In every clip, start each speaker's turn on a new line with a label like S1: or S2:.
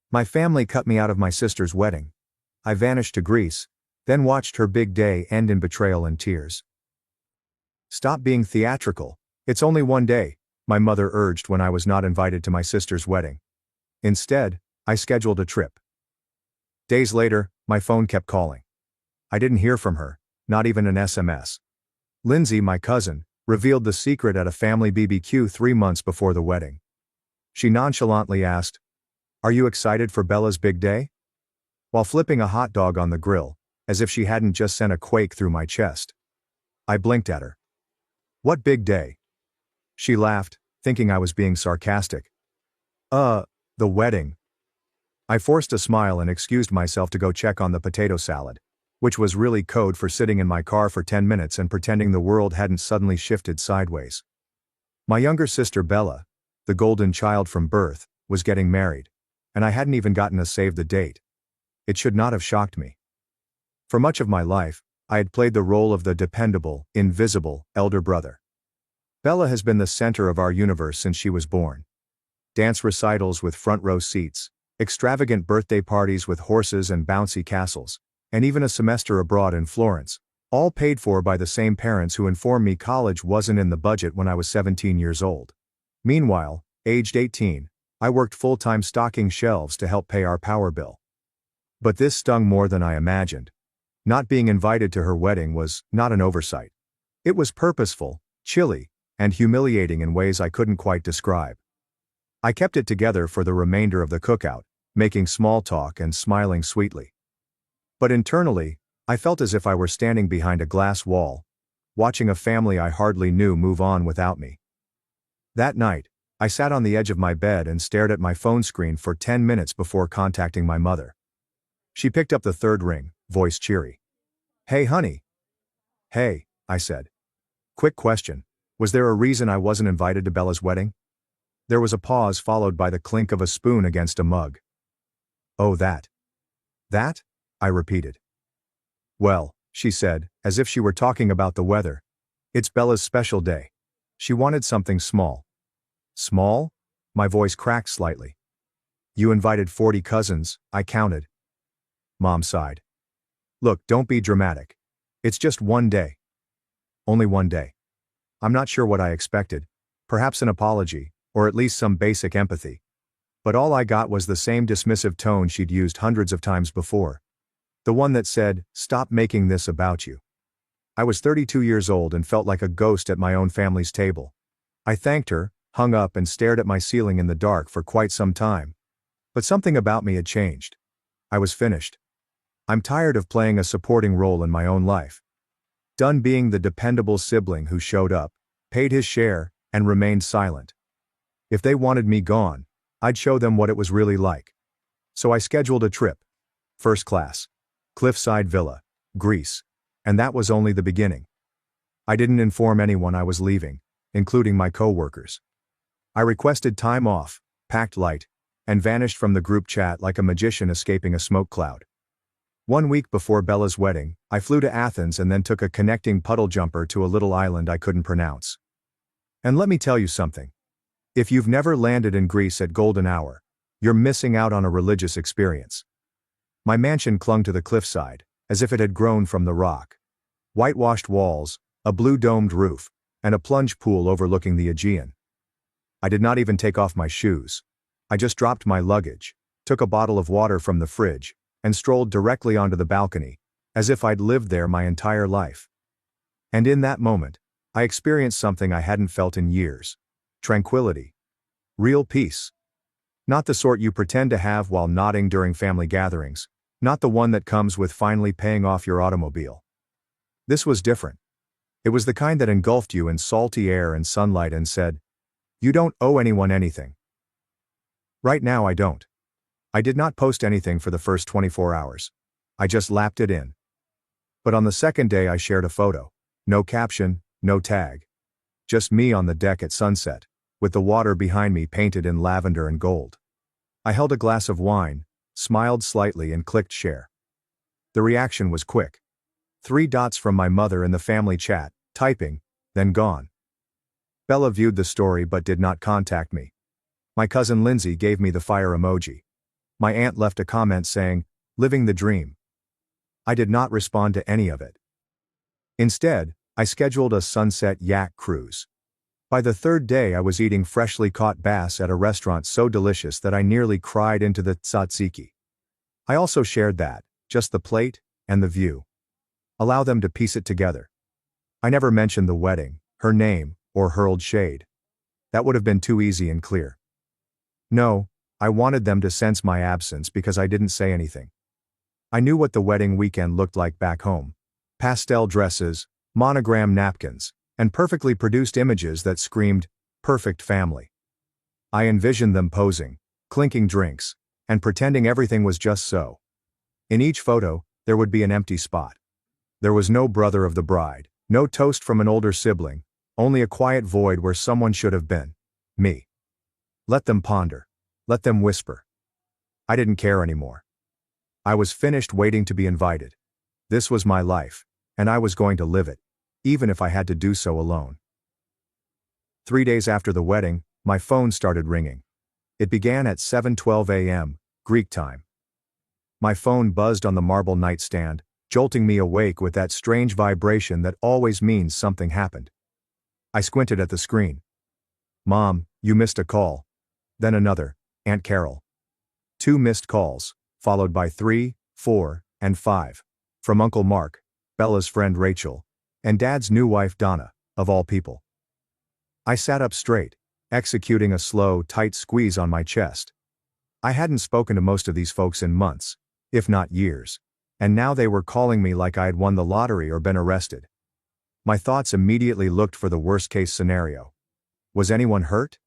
S1: My family cut me out of my sister's wedding. I vanished to Greece, then watched her big day end in betrayal and tears. Stop being theatrical. It's only one day, my mother urged when I was not invited to my sister's wedding. Instead, I scheduled a trip. Days later, my phone kept calling. I didn't hear from her, not even an SMS. Lindsay, my cousin, revealed the secret at a family BBQ 3 months before the wedding. She nonchalantly asked, "Are you excited for Bella's big day?" While flipping a hot dog on the grill, as if she hadn't just sent a quake through my chest. I blinked at her. "What big day?" She laughed, thinking I was being sarcastic. The wedding." I forced a smile and excused myself to go check on the potato salad, which was really code for sitting in my car for 10 minutes and pretending the world hadn't suddenly shifted sideways. My younger sister Bella, the golden child from birth, was getting married, and I hadn't even gotten a save the date. It should not have shocked me. For much of my life, I had played the role of the dependable, invisible, elder brother. Bella has been the center of our universe since she was born. Dance recitals with front row seats, extravagant birthday parties with horses and bouncy castles, and even a semester abroad in Florence, all paid for by the same parents who informed me college wasn't in the budget when I was 17 years old. Meanwhile, aged 18, I worked full-time stocking shelves to help pay our power bill. But this stung more than I imagined. Not being invited to her wedding was not an oversight. It was purposeful, chilly, and humiliating in ways I couldn't quite describe. I kept it together for the remainder of the cookout, making small talk and smiling sweetly. But internally, I felt as if I were standing behind a glass wall, watching a family I hardly knew move on without me. That night, I sat on the edge of my bed and stared at my phone screen for 10 minutes before contacting my mother. She picked up the third ring, voice cheery. "Hey honey." "Hey," I said. "Quick question. Was there a reason I wasn't invited to Bella's wedding?" There was a pause followed by the clink of a spoon against a mug. "Oh, that?" "That?" I repeated. "Well," she said, as if she were talking about the weather. "It's Bella's special day. She wanted something small." "Small?" My voice cracked slightly. "You invited 40 cousins," I counted. Mom sighed. "Look, don't be dramatic. It's just one day." "Only one day." I'm not sure what I expected. Perhaps an apology, or at least some basic empathy. But all I got was the same dismissive tone she'd used hundreds of times before. The one that said, "Stop making this about you." I was 32 years old and felt like a ghost at my own family's table. I thanked her, hung up and stared at my ceiling in the dark for quite some time. But something about me had changed. I was finished. I'm tired of playing a supporting role in my own life. Done being the dependable sibling who showed up, paid his share, and remained silent. If they wanted me gone, I'd show them what it was really like. So I scheduled a trip. First class. Cliffside Villa, Greece. And that was only the beginning. I didn't inform anyone I was leaving, including my co-workers. I requested time off, packed light, and vanished from the group chat like a magician escaping a smoke cloud. 1 week before Bella's wedding, I flew to Athens and then took a connecting puddle jumper to a little island I couldn't pronounce. And let me tell you something. If you've never landed in Greece at golden hour, you're missing out on a religious experience. My mansion clung to the cliffside, as if it had grown from the rock. Whitewashed walls, a blue-domed roof, and a plunge pool overlooking the Aegean. I did not even take off my shoes. I just dropped my luggage, took a bottle of water from the fridge, and strolled directly onto the balcony, as if I'd lived there my entire life. And in that moment, I experienced something I hadn't felt in years. Tranquility. Real peace. Not the sort you pretend to have while nodding during family gatherings, not the one that comes with finally paying off your automobile. This was different. It was the kind that engulfed you in salty air and sunlight and said, "You don't owe anyone anything." Right now I don't. I did not post anything for the first 24 hours. I just lapped it in. But on the second day I shared a photo. No caption, no tag. Just me on the deck at sunset, with the water behind me painted in lavender and gold. I held a glass of wine, smiled slightly and clicked share. The reaction was quick. 3 dots from my mother in the family chat, typing, then gone. Bella viewed the story but did not contact me. My cousin Lindsay gave me the fire emoji. My aunt left a comment saying, "Living the dream." I did not respond to any of it. Instead, I scheduled a sunset yak cruise. By the third day I was eating freshly caught bass at a restaurant so delicious that I nearly cried into the tzatziki. I also shared that, just the plate, and the view. Allow them to piece it together. I never mentioned the wedding, her name, or hurled shade. That would have been too easy and clear. No, I wanted them to sense my absence because I didn't say anything. I knew what the wedding weekend looked like back home. Pastel dresses, monogram napkins, and perfectly produced images that screamed, perfect family. I envisioned them posing, clinking drinks, and pretending everything was just so. In each photo, there would be an empty spot. There was no brother of the bride, no toast from an older sibling, only a quiet void where someone should have been. Me. Let them ponder. Let them whisper. I didn't care anymore. I was finished waiting to be invited. This was my life, and I was going to live it, even if I had to do so alone. 3 days after the wedding, my phone started ringing. It began at 7:12 a.m., Greek time. My phone buzzed on the marble nightstand, jolting me awake with that strange vibration that always means something happened. I squinted at the screen. "Mom, you missed a call." Then another, "Aunt Carol." 2 missed calls, followed by 3, 4, and 5. From Uncle Mark, Bella's friend Rachel, and Dad's new wife Donna, of all people. I sat up straight, executing a slow, tight squeeze on my chest. I hadn't spoken to most of these folks in months, if not years, and now they were calling me like I had won the lottery or been arrested. My thoughts immediately looked for the worst-case scenario. Was anyone hurt?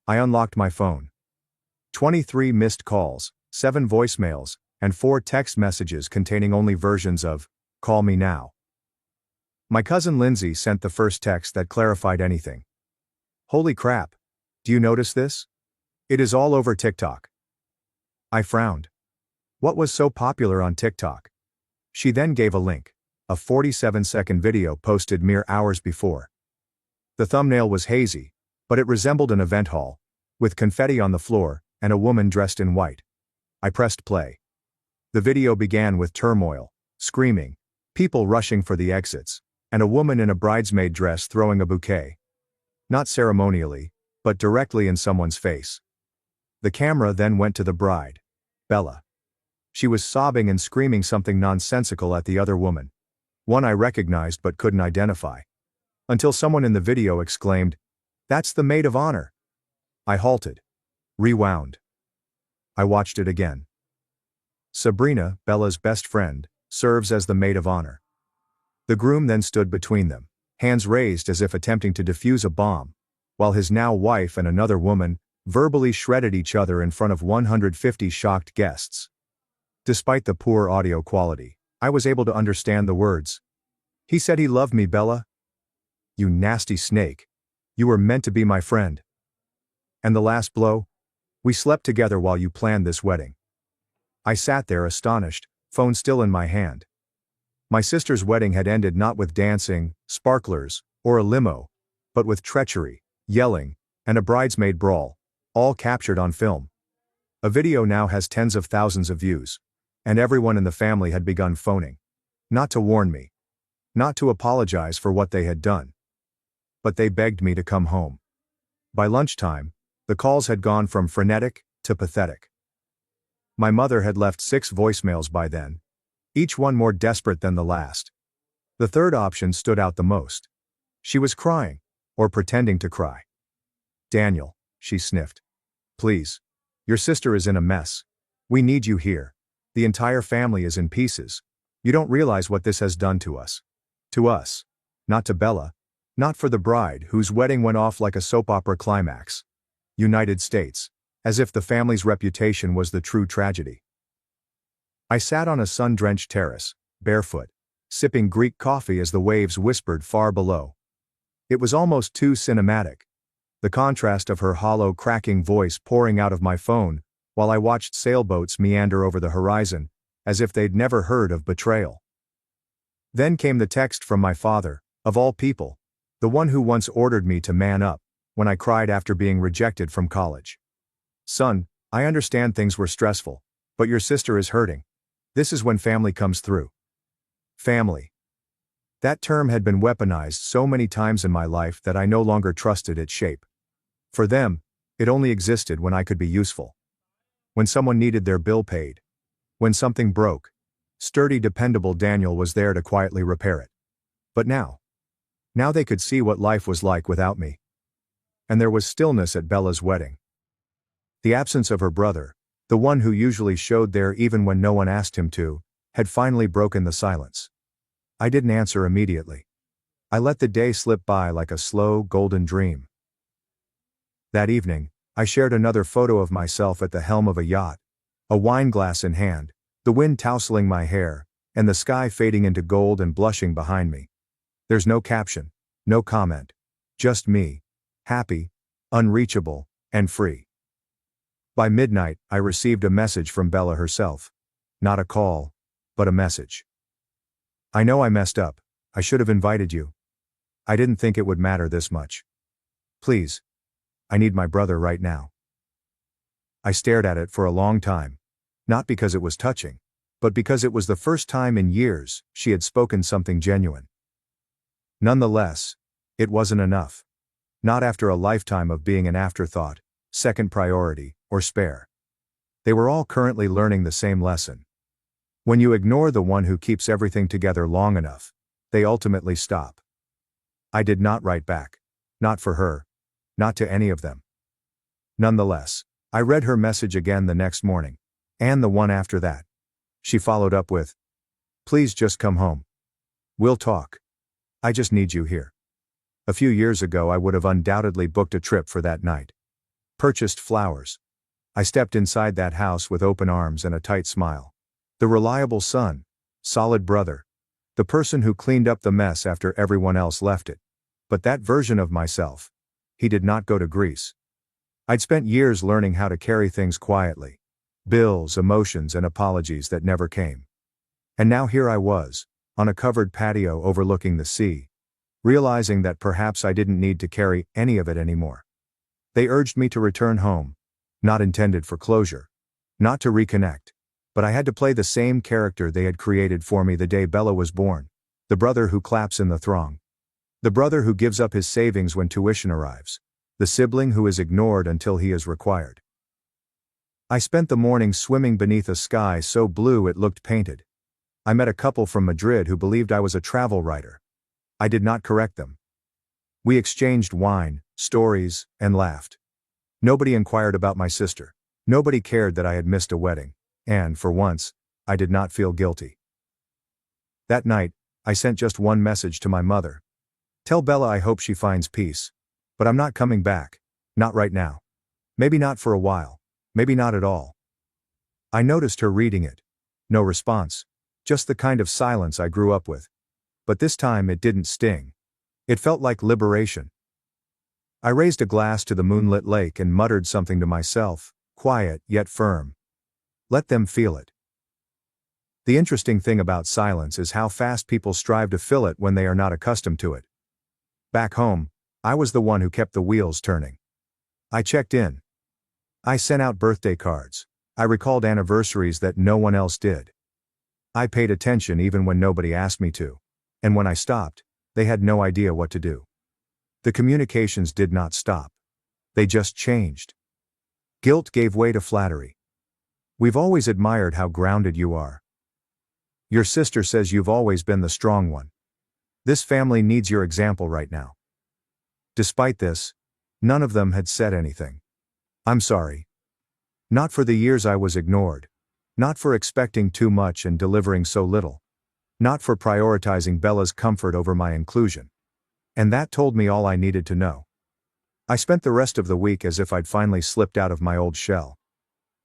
S1: I unlocked my phone. 23 missed calls, 7 voicemails, and 4 text messages containing only versions of, "Call me now." My cousin Lindsay sent the first text that clarified anything. "Holy crap. Do you notice this? It is all over TikTok." I frowned. What was so popular on TikTok? She then gave a link, a 47-second video posted mere hours before. The thumbnail was hazy, but it resembled an event hall, with confetti on the floor and a woman dressed in white. I pressed play. The video began with turmoil, screaming, people rushing for the exits, and a woman in a bridesmaid dress throwing a bouquet. Not ceremonially, but directly in someone's face. The camera then went to the bride, Bella. She was sobbing and screaming something nonsensical at the other woman. One I recognized but couldn't identify. Until someone in the video exclaimed, "That's the maid of honor." I halted. Rewound. I watched it again. Sabrina, Bella's best friend, serves as the maid of honor. The groom then stood between them, hands raised as if attempting to defuse a bomb, while his now wife and another woman verbally shredded each other in front of 150 shocked guests. Despite the poor audio quality, I was able to understand the words. "He said he loved me, Bella. You nasty snake. You were meant to be my friend. And the last blow? We slept together while you planned this wedding." I sat there astonished, phone still in my hand. My sister's wedding had ended not with dancing, sparklers, or a limo, but with treachery, yelling, and a bridesmaid brawl, all captured on film. A video now has tens of thousands of views, and everyone in the family had begun phoning. Not to warn me. Not to apologize for what they had done. But they begged me to come home. By lunchtime, the calls had gone from frenetic to pathetic. My mother had left 6 voicemails by then, each one more desperate than the last. The third option stood out the most. She was crying, or pretending to cry. "Daniel," she sniffed. "Please. Your sister is in a mess. We need you here. The entire family is in pieces. You don't realize what this has done to us. To us. Not to Bella. Not for the bride whose wedding went off like a soap opera climax. United States. As if the family's reputation was the true tragedy." I sat on a sun-drenched terrace, barefoot, sipping Greek coffee as the waves whispered far below. It was almost too cinematic. The contrast of her hollow, cracking voice pouring out of my phone, while I watched sailboats meander over the horizon, as if they'd never heard of betrayal. Then came the text from my father, of all people, the one who once ordered me to man up, when I cried after being rejected from college. "Son, I understand things were stressful, but your sister is hurting. This is when family comes through. Family. That term had been weaponized so many times in my life that I no longer trusted its shape. For them, it only existed when I could be useful. When someone needed their bill paid. When something broke. Sturdy, dependable Daniel was there to quietly repair it. But now they could see what life was like without me. And there was stillness at Bella's wedding. The absence of her brother, the one who usually showed there even when no one asked him to, had finally broken the silence. I didn't answer immediately. I let the day slip by like a slow, golden dream. That evening, I shared another photo of myself at the helm of a yacht, a wine glass in hand, the wind tousling my hair, and the sky fading into gold and blushing behind me. There's no caption, no comment. Just me, happy, unreachable, and free. By midnight, I received a message from Bella herself. Not a call, but a message. I know I messed up. I should have invited you. I didn't think it would matter this much. Please. I need my brother right now. I stared at it for a long time. Not because it was touching, but because it was the first time in years she had spoken something genuine. Nonetheless, it wasn't enough. Not after a lifetime of being an afterthought, second priority, or spare. They were all currently learning the same lesson. When you ignore the one who keeps everything together long enough, they ultimately stop. I did not write back. Not for her. Not to any of them. Nonetheless, I read her message again the next morning. And the one after that. She followed up with, "Please just come home. We'll talk. I just need you here." A few years ago I would have undoubtedly booked a trip for that night. Purchased flowers. I stepped inside that house with open arms and a tight smile. The reliable son, solid brother, the person who cleaned up the mess after everyone else left it. But that version of myself, he did not go to Greece. I'd spent years learning how to carry things quietly. Bills, emotions, and apologies that never came. And now here I was, on a covered patio overlooking the sea, realizing that perhaps I didn't need to carry any of it anymore. They urged me to return home, not intended for closure, not to reconnect, but I had to play the same character they had created for me the day Bella was born, the brother who claps in the throng. The brother who gives up his savings when tuition arrives. The sibling who is ignored until he is required. I spent the morning swimming beneath a sky so blue it looked painted. I met a couple from Madrid who believed I was a travel writer. I did not correct them. We exchanged wine, stories, and laughed. Nobody inquired about my sister. Nobody cared that I had missed a wedding. And, for once, I did not feel guilty. That night, I sent just one message to my mother. "Tell Bella I hope she finds peace. But I'm not coming back. Not right now. Maybe not for a while. Maybe not at all." I noticed her reading it. No response. Just the kind of silence I grew up with. But this time it didn't sting. It felt like liberation. I raised a glass to the moonlit lake and muttered something to myself, quiet yet firm. Let them feel it. The interesting thing about silence is how fast people strive to fill it when they are not accustomed to it. Back home, I was the one who kept the wheels turning. I checked in. I sent out birthday cards. I recalled anniversaries that no one else did. I paid attention even when nobody asked me to. And when I stopped, they had no idea what to do. The communications did not stop. They just changed. Guilt gave way to flattery. "We've always admired how grounded you are. Your sister says you've always been the strong one. This family needs your example right now." Despite this, none of them had said anything. I'm sorry. Not for the years I was ignored. Not for expecting too much and delivering so little. Not for prioritizing Bella's comfort over my inclusion. And that told me all I needed to know. I spent the rest of the week as if I'd finally slipped out of my old shell.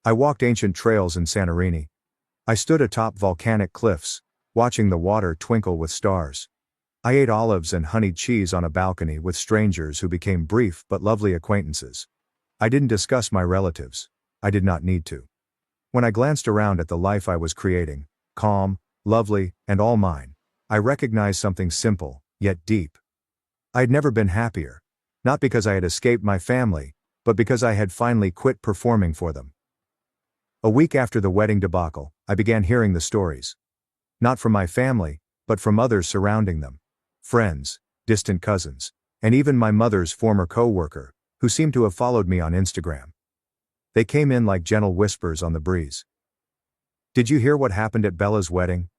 S1: I walked ancient trails in Santorini. I stood atop volcanic cliffs, watching the water twinkle with stars. I ate olives and honeyed cheese on a balcony with strangers who became brief but lovely acquaintances. I didn't discuss my relatives. I did not need to. When I glanced around at the life I was creating, calm, lovely, and all mine, I recognized something simple, yet deep. I had never been happier. Not because I had escaped my family, but because I had finally quit performing for them. A week after the wedding debacle, I began hearing the stories. Not from my family, but from others surrounding them. Friends, distant cousins, and even my mother's former co-worker, who seemed to have followed me on Instagram. They came in like gentle whispers on the breeze. "Did you hear what happened at Bella's wedding?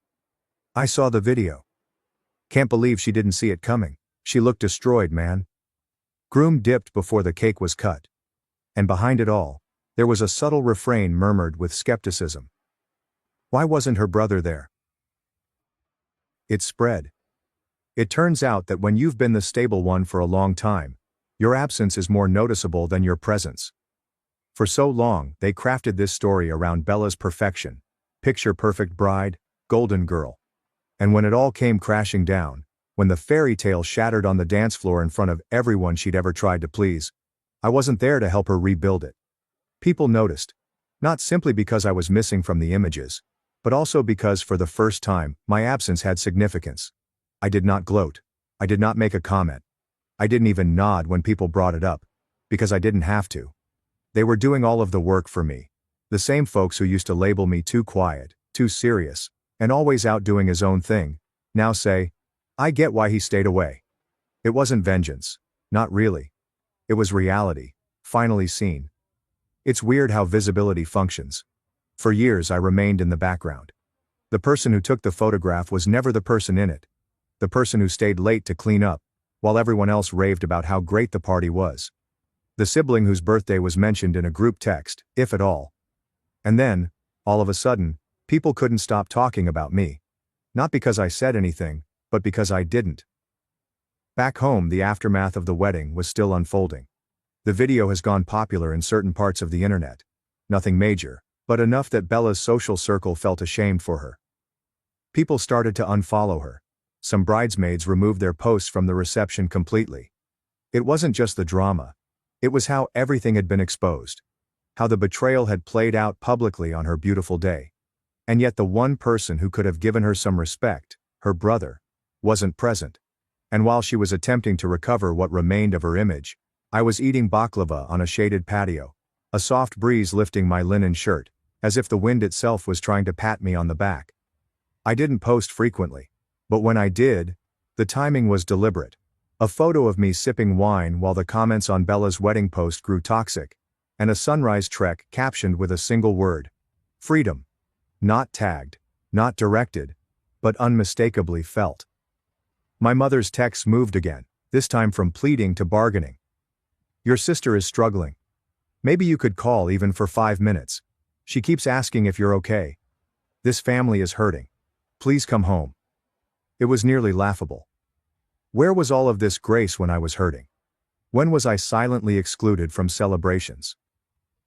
S1: I saw the video. Can't believe she didn't see it coming. She looked destroyed, man. Groom dipped before the cake was cut." And behind it all, there was a subtle refrain murmured with skepticism. Why wasn't her brother there? It spread. It turns out that when you've been the stable one for a long time, your absence is more noticeable than your presence. For so long, they crafted this story around Bella's perfection, picture-perfect bride, golden girl. And when it all came crashing down, when the fairy tale shattered on the dance floor in front of everyone she'd ever tried to please, I wasn't there to help her rebuild it. People noticed, not simply because I was missing from the images, but also because for the first time, my absence had significance. I did not gloat. I did not make a comment. I didn't even nod when people brought it up, because I didn't have to. They were doing all of the work for me. The same folks who used to label me too quiet, too serious, and always out doing his own thing, now say, I get why he stayed away. It wasn't vengeance. Not really. It was reality, finally seen. It's weird how visibility functions. For years I remained in the background. The person who took the photograph was never the person in it. The person who stayed late to clean up, while everyone else raved about how great the party was. The sibling whose birthday was mentioned in a group text, if at all. And then, all of a sudden, people couldn't stop talking about me. Not because I said anything, but because I didn't. Back home, the aftermath of the wedding was still unfolding. The video has gone popular in certain parts of the internet. Nothing major, but enough that Bella's social circle felt ashamed for her. People started to unfollow her. Some bridesmaids removed their posts from the reception completely. It wasn't just the drama. It was how everything had been exposed. How the betrayal had played out publicly on her beautiful day. And yet the one person who could have given her some respect, her brother, wasn't present. And while she was attempting to recover what remained of her image, I was eating baklava on a shaded patio, a soft breeze lifting my linen shirt, as if the wind itself was trying to pat me on the back. I didn't post frequently, but when I did, the timing was deliberate. A photo of me sipping wine while the comments on Bella's wedding post grew toxic, and a sunrise trek captioned with a single word: freedom. Not tagged, not directed, but unmistakably felt. My mother's texts moved again, this time from pleading to bargaining. Your sister is struggling. Maybe you could call even for 5 minutes. She keeps asking if you're okay. This family is hurting. Please come home. It was nearly laughable. Where was all of this grace when I was hurting? When was I silently excluded from celebrations?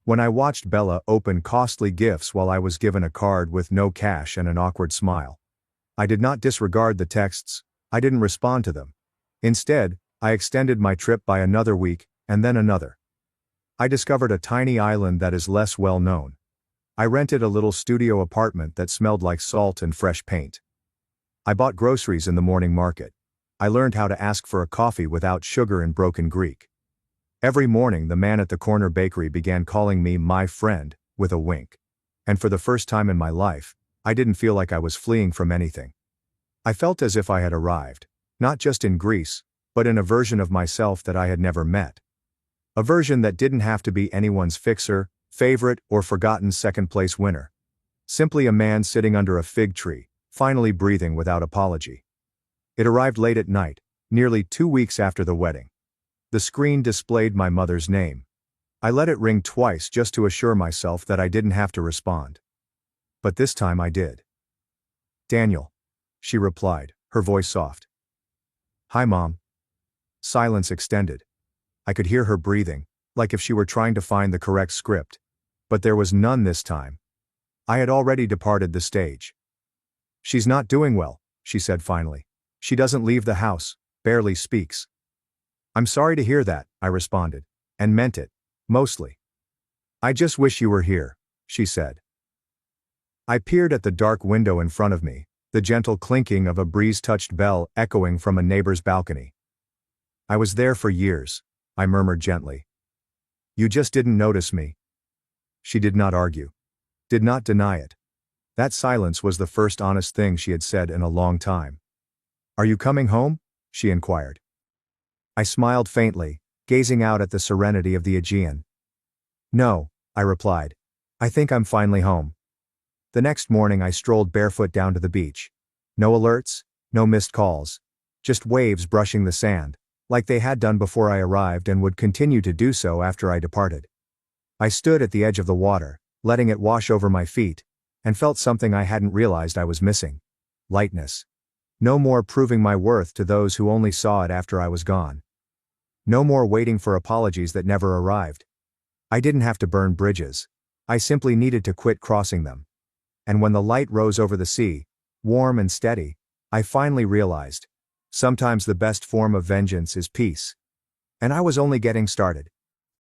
S1: When I watched Bella open costly gifts while I was given a card with no cash and an awkward smile. I did not disregard the texts. I didn't respond to them. Instead, I extended my trip by another week, and then another. I discovered a tiny island that is less well known. I rented a little studio apartment that smelled like salt and fresh paint. I bought groceries in the morning market. I learned how to ask for a coffee without sugar in broken Greek. Every morning the man at the corner bakery began calling me my friend, with a wink. And for the first time in my life, I didn't feel like I was fleeing from anything. I felt as if I had arrived, not just in Greece, but in a version of myself that I had never met. A version that didn't have to be anyone's fixer, favorite, or forgotten second-place winner. Simply a man sitting under a fig tree, finally breathing without apology. It arrived late at night, nearly 2 weeks after the wedding. The screen displayed my mother's name. I let it ring twice just to assure myself that I didn't have to respond. But this time I did. Daniel, she replied, her voice soft. Hi, Mom. Silence extended. I could hear her breathing, like if she were trying to find the correct script. But there was none this time. I had already departed the stage. She's not doing well, she said finally. She doesn't leave the house, barely speaks. I'm sorry to hear that, I responded, and meant it, mostly. I just wish you were here, she said. I peered at the dark window in front of me, the gentle clinking of a breeze-touched bell echoing from a neighbor's balcony. I was there for years, I murmured gently. You just didn't notice me. She did not argue. did not deny it. That silence was the first honest thing she had said in a long time. "Are you coming home?" she inquired. I smiled faintly, gazing out at the serenity of the Aegean. "No," I replied. "I think I'm finally home." The next morning I strolled barefoot down to the beach. No alerts, no missed calls. Just waves brushing the sand, like they had done before I arrived and would continue to do so after I departed. I stood at the edge of the water, letting it wash over my feet, and felt something I hadn't realized I was missing. Lightness. No more proving my worth to those who only saw it after I was gone. No more waiting for apologies that never arrived. I didn't have to burn bridges. I simply needed to quit crossing them. And when the light rose over the sea, warm and steady, I finally realized, sometimes the best form of vengeance is peace. And I was only getting started.